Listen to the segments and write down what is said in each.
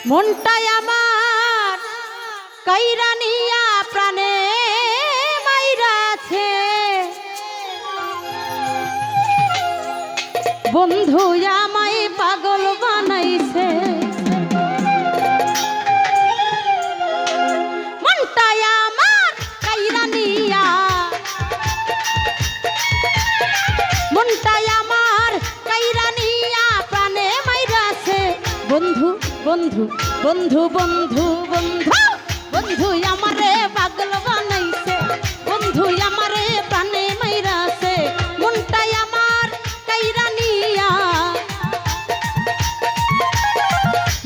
মনটাই আমার কাইরা নিয়া প্রাণে মাইরাছে বন্ধু আমায় পাগল বানাইছে মনটাই আমার কাইরা নিয়া মনটাই আমার কাইরা নিয়া প্রাণে মাইরাছে বন্ধু বন্ধু বন্ধু বন্ধু বন্ধু বন্ধু আমারে পাগল বানাইছে বন্ধু আমারে প্রাণে মাইরাছে মনটাই আমার কাইরা নিয়া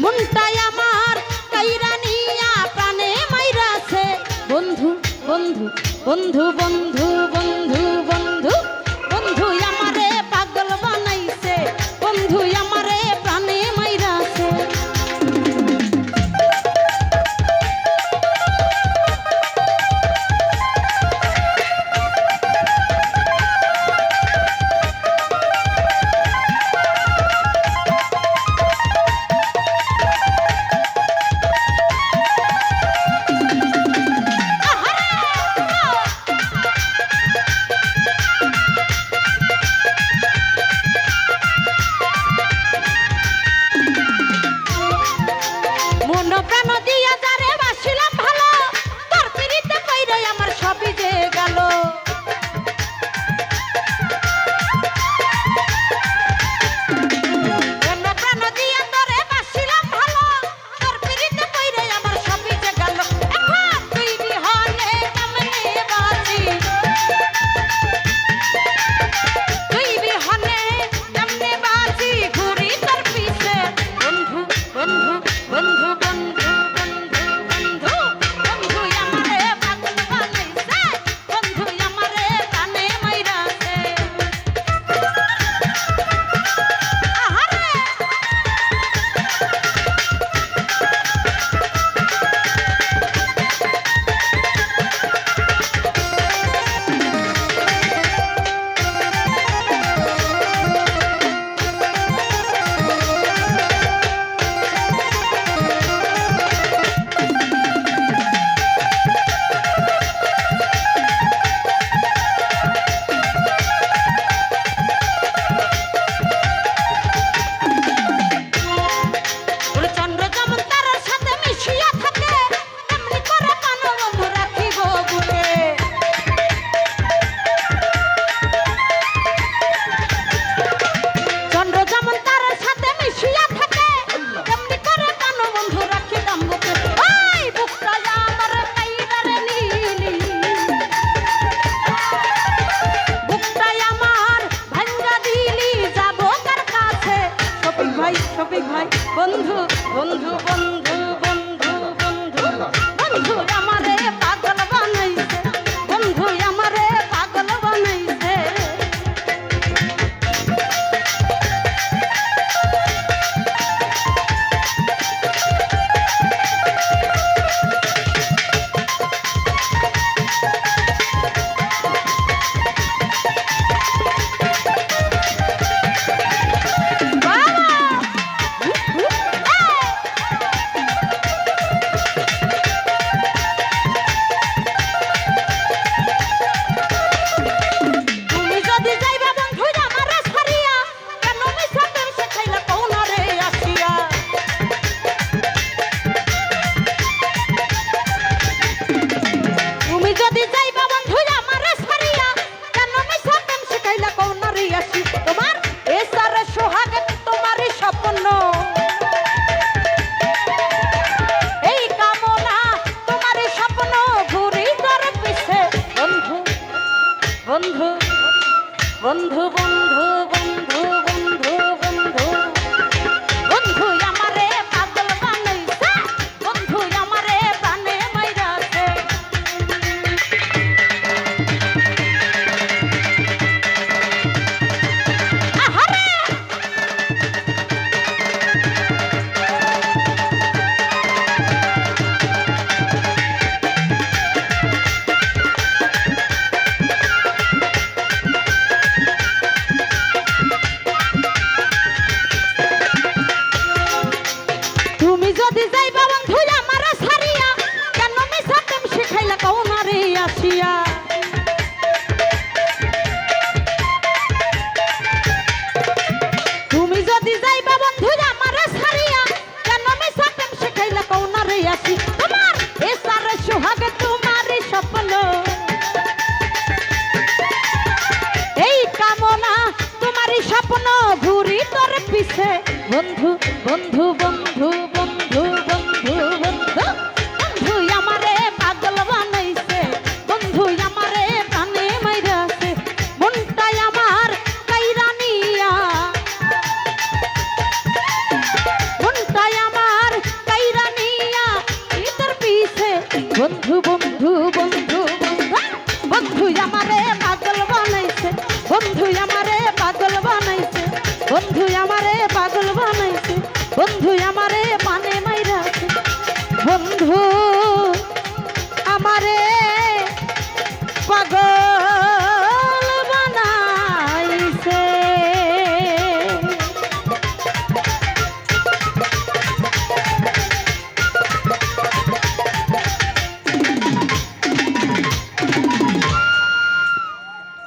মনটাই আমার কাইরা নিয়া প্রাণে মাইরাছে বন্ধু বন্ধু বন্ধু বন্ধু বন্ধু বন্ধু বন্ধু আমারে পাগল বানাইছে বন্ধু আমারে প্রাণে মাইরাছে বন্ধু বন্ধু বন্ধু বন্ধু বন্ধু বন্ধু আমারে পাগল বানাইছে বন্ধু আমারে পাগল বানাইছে বন্ধু বন্ধু বন্ধু বন্ধু বন্ধু বন্ধু বন্ধু আমারে পাগল বানাইছে বন্ধু আমারে প্রাণে মাইরাছে আহারে ভিতরে পিছে বন্ধু বন্ধু